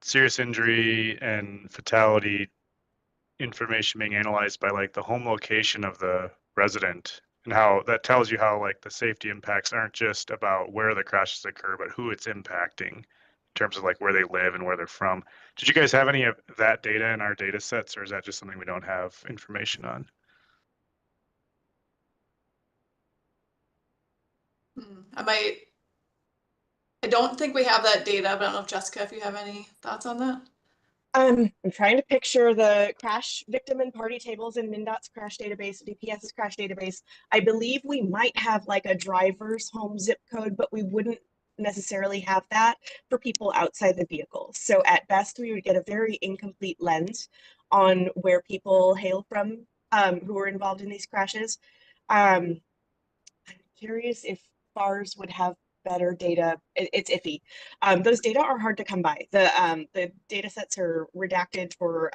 serious injury and fatality information being analyzed by like the home location of the resident, and how that tells you how like the safety impacts aren't just about where the crashes occur, but who it's impacting in terms of like where they live and where they're from. Did you guys have any of that data in our data sets, or is that just something we don't have information on? I don't think we have that data, but I don't know if Jessica, if you have any thoughts on that. I'm trying to picture the crash victim and party tables in MnDOT's crash database, DPS's crash database. I believe we might have like a driver's home zip code, but we wouldn't necessarily have that for people outside the vehicle. So at best, we would get a very incomplete lens on where people hail from who were involved in these crashes. I'm curious if FARS would have better data. It's iffy. Those data are hard to come by. The data sets are redacted for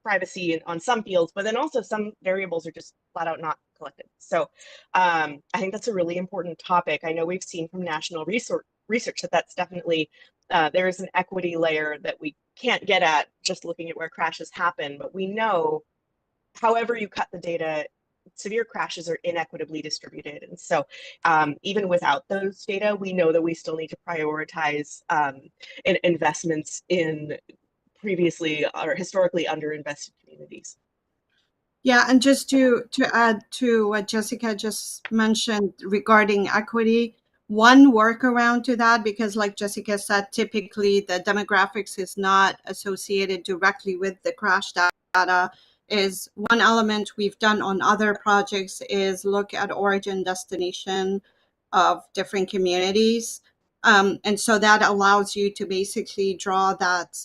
privacy on some fields, but then also some variables are just flat out not collected. So I think that's a really important topic. I know we've seen from national research that that's definitely, there is an equity layer that we can't get at just looking at where crashes happen, but we know however you cut the data, severe crashes are inequitably distributed. And so even without those data, we know that we still need to prioritize investments in previously or historically underinvested communities. Yeah, and just to add to what Jessica just mentioned regarding equity, one workaround to that, because like Jessica said, typically the demographics is not associated directly with the crash data, is one element we've done on other projects is look at origin destination of different communities. And so that allows you to basically draw that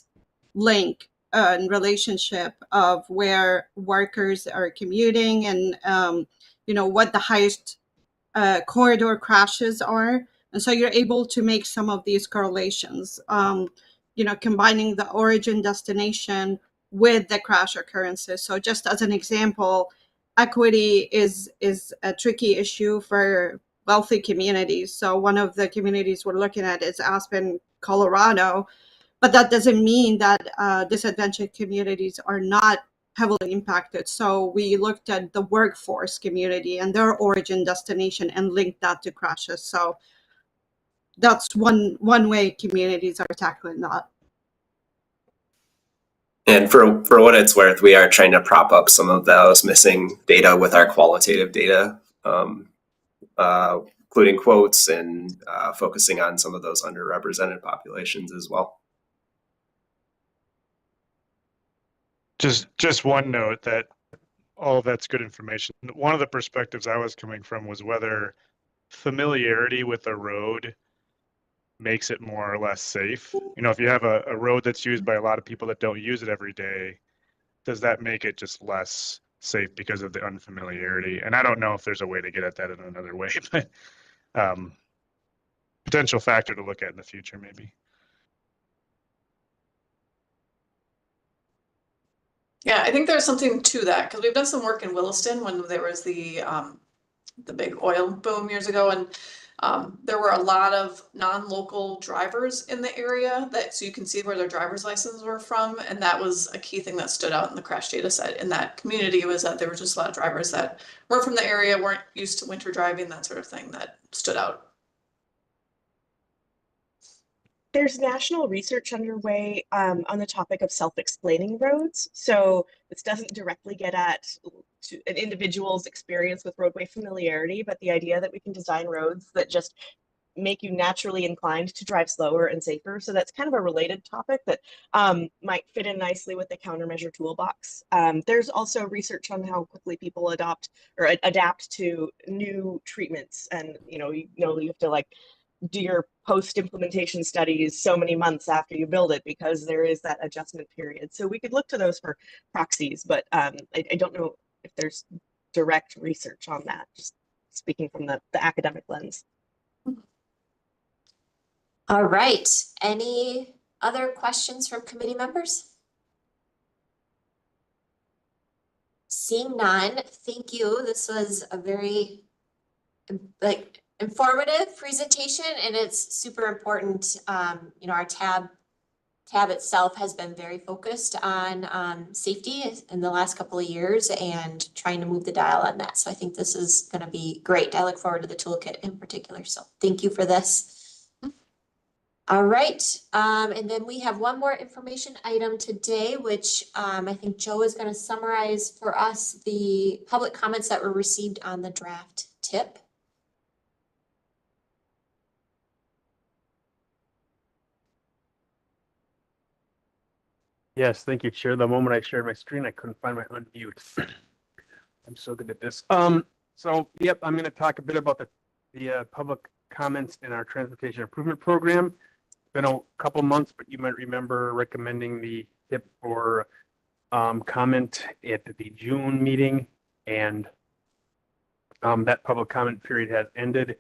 link and relationship of where workers are commuting and what the highest corridor crashes are. And so you're able to make some of these correlations, combining the origin destination with the crash occurrences. So just as an example, equity is a tricky issue for wealthy communities. So one of the communities we're looking at is Aspen, Colorado, but that doesn't mean that disadvantaged communities are not heavily impacted. So we looked at the workforce community and their origin destination and linked that to crashes. So that's one way communities are tackling that. And for what it's worth, we are trying to prop up some of those missing data with our qualitative data, including quotes and focusing on some of those underrepresented populations as well. Just one note that all of that's good information. One of the perspectives I was coming from was whether familiarity with a road makes it more or less safe. If you have a road that's used by a lot of people that don't use it every day, does that make it just less safe because of the unfamiliarity? And I don't know if there's a way to get at that in another way, but potential factor to look at in the future, maybe. Yeah, I think there's something to that because we've done some work in Williston when there was the big oil boom years ago, and there were a lot of non-local drivers in the area so you can see where their driver's licenses were from, and that was a key thing that stood out in the crash data set in that community was that there were just a lot of drivers that weren't from the area, weren't used to winter driving, that sort of thing that stood out. There's national research underway on the topic of self-explaining roads. So this doesn't directly get at an individual's experience with roadway familiarity, but the idea that we can design roads that just make you naturally inclined to drive slower and safer. So that's kind of a related topic that might fit in nicely with the countermeasure toolbox. There's also research on how quickly people adapt to new treatments, and you have to do your post-implementation studies so many months after you build it because there is that adjustment period. So we could look to those for proxies, but I don't know if there's direct research on that, just speaking from the academic lens. All right. Any other questions from committee members? Seeing none, thank you. This was a very informative presentation, and it's super important. Our tab itself has been very focused on safety in the last couple of years and trying to move the dial on that. So I think this is going to be great. I look forward to the toolkit in particular. So thank you for this. All right. And then we have one more information item today, which I think Joe is going to summarize for us the public comments that were received on the draft tip. Yes, thank you, Chair. The moment I shared my screen, I couldn't find my unmute. I'm so good at this. So, yep, I'm going to talk a bit about the public comments in our transportation improvement program. It's been a couple months, but you might remember recommending the tip for comment at the June meeting, and that public comment period has ended,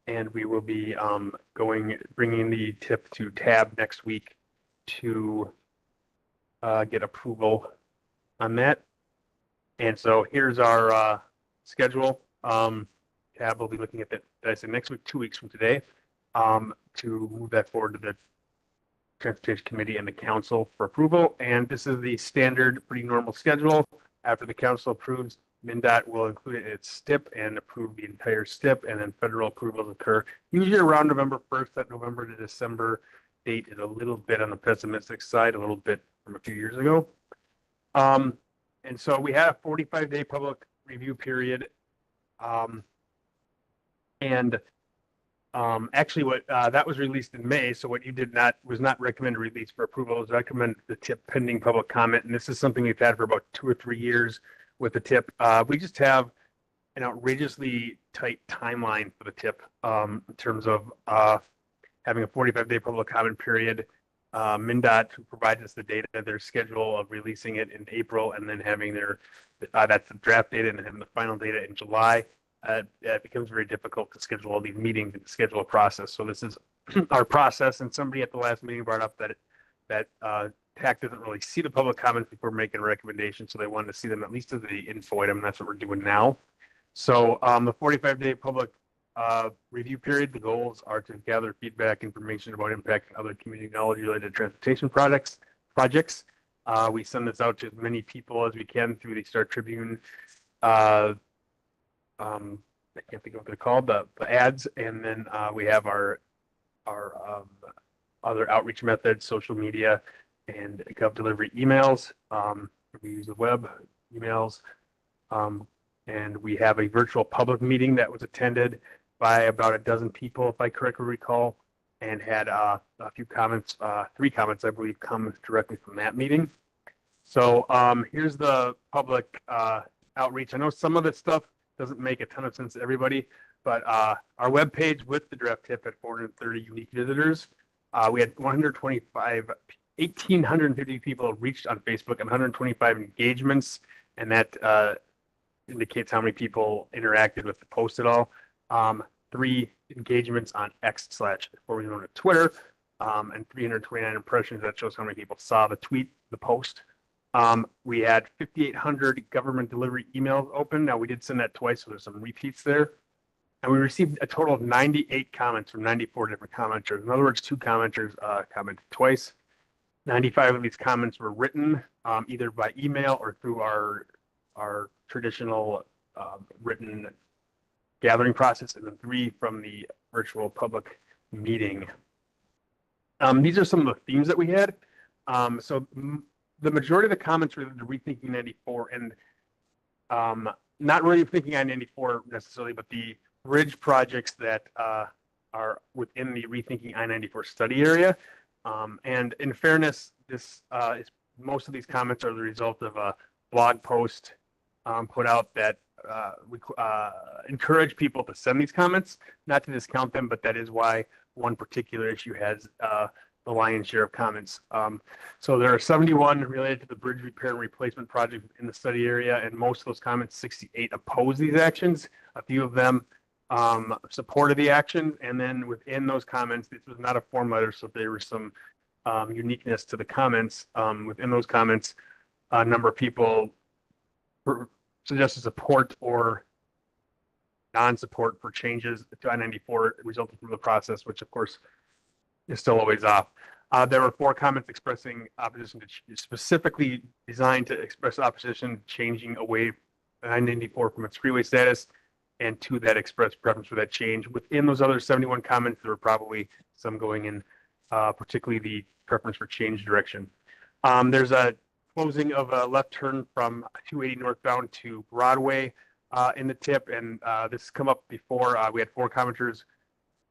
and we will be bringing the tip to tab next week to get approval on that. And so here's our schedule. Tab will be looking at that, I said next week, 2 weeks from today, to move that forward to the Transportation Committee and the Council for approval. And this is the standard, pretty normal schedule. After the Council approves, MnDOT will include it in its STIP and approve the entire STIP, and then federal approvals occur usually around November 1st. That November to December date is a little bit on the pessimistic side, a little bit from a few years ago. And so we had a 45-day public review period. Actually, what that was released in May. So what you was not recommended release for approval. It was recommended the TIP pending public comment. And this is something we've had for about 2 or 3 years with the TIP. We just have an outrageously tight timeline for the TIP in terms of having a 45-day public comment period. MnDOT, who provides us the data, their schedule of releasing it in April, and then having that's the draft data, and having the final data in July. It becomes very difficult to schedule all these meetings and schedule a process. So this is our process. And somebody at the last meeting brought up that TAC doesn't really see the public comments before making a recommendation. So they wanted to see them at least as the info item. That's what we're doing now. So the 45-day public review period, the goals are to gather feedback, information about impact and other community knowledge related transportation projects. We send this out to as many people as we can through the Star Tribune. I can't think of what they're called, the ads, and then we have our other outreach methods, social media, and gov delivery emails. We use the web emails, and we have a virtual public meeting that was attended by about a dozen people, if I correctly recall, and had a few comments, 3 comments, I believe, come directly from that meeting. So here's the public outreach. I know some of this stuff doesn't make a ton of sense to everybody, but our webpage with the draft tip had 430 unique visitors. We had 1,850 people reached on Facebook and 125 engagements, and that indicates how many people interacted with the post at all. 3 engagements on X / formerly known as Twitter, and 329 impressions. That shows how many people saw the post. We had 5,800 government delivery emails open. Now we did send that twice, so there's some repeats there. And we received a total of 98 comments from 94 different commenters. In other words, 2 commenters commented twice. 95 of these comments were written either by email or through our traditional written gathering process, and then 3 from the virtual public meeting. These are some of the themes that we had. The majority of the comments related to Rethinking 94 and not really Rethinking I-94 necessarily, but the bridge projects that are within the Rethinking I-94 study area. And in fairness, most of these comments are the result of a blog post put out that we encourage people to send these comments, not to discount them, but that is why one particular issue has the lion's share of comments. So there are 71 related to the bridge repair and replacement project in the study area, and most of those comments, 68, oppose these actions. A few of them supported the action, and then within those comments, this was not a form letter, so there was some uniqueness to the comments. Within those comments, a number of people suggested support or non-support for changes to I-94 resulting from the process, which of course is still always off. There were 4 comments expressing opposition to specifically designed to express opposition changing away I-94 from its freeway status, and 2 that expressed preference for that change. Within those other 71 comments, there were probably some going in, particularly the preference for change direction. There's a closing of a left turn from 280 northbound to Broadway in the tip, and this has come up before. We had 4 commenters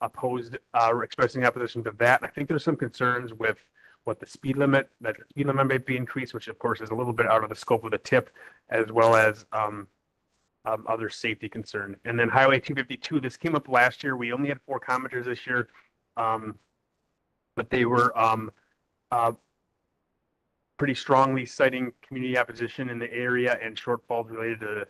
opposed, expressing opposition to that. And I think there's some concerns with what the speed limit may be increased, which of course is a little bit out of the scope of the tip, as well as other safety concern. And then Highway 252, this came up last year. We only had 4 commenters this year, but they were pretty strongly citing community opposition in the area and shortfalls related to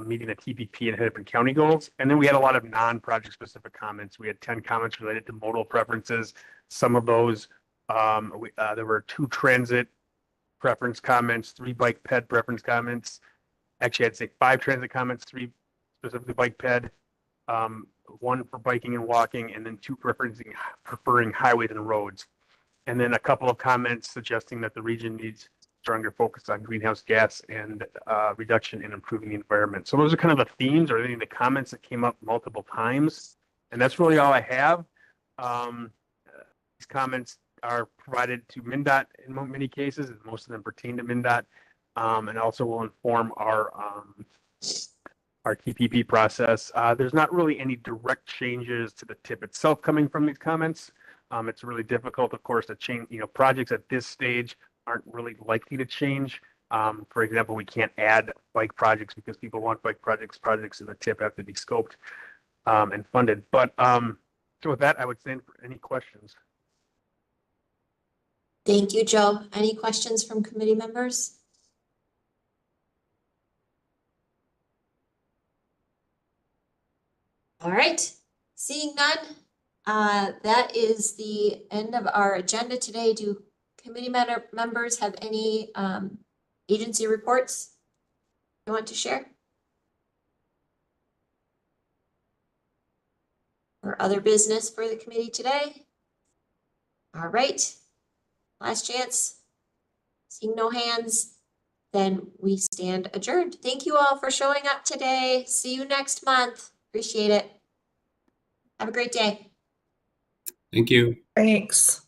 meeting the TPP and Hennepin County goals. And then we had a lot of non-project specific comments. We had 10 comments related to modal preferences. Some of those, there were 2 transit preference comments, 3 bike ped preference comments. Actually, I'd say 5 transit comments, 3 specifically bike ped, 1 for biking and walking, and then 2 preferring highways and roads. And then a couple of comments suggesting that the region needs stronger focus on greenhouse gas and reduction in improving the environment. So those are kind of the themes or the comments that came up multiple times. And that's really all I have. These comments are provided to MnDOT in many cases, and most of them pertain to MnDOT, and also will inform our TPP process. There's not really any direct changes to the tip itself coming from these comments. It's really difficult, of course, to change, projects at this stage aren't really likely to change. For example, we can't add bike projects because people want bike projects. Projects in the tip have to be scoped and funded. But so with that, I would stand for any questions. Thank you, Joe. Any questions from committee members? All right, seeing none, that is the end of our agenda today. Do committee members have any agency reports you want to share? Or other business for the committee today? All right, last chance. Seeing no hands, then we stand adjourned. Thank you all for showing up today. See you next month. Appreciate it. Have a great day. Thank you. Thanks.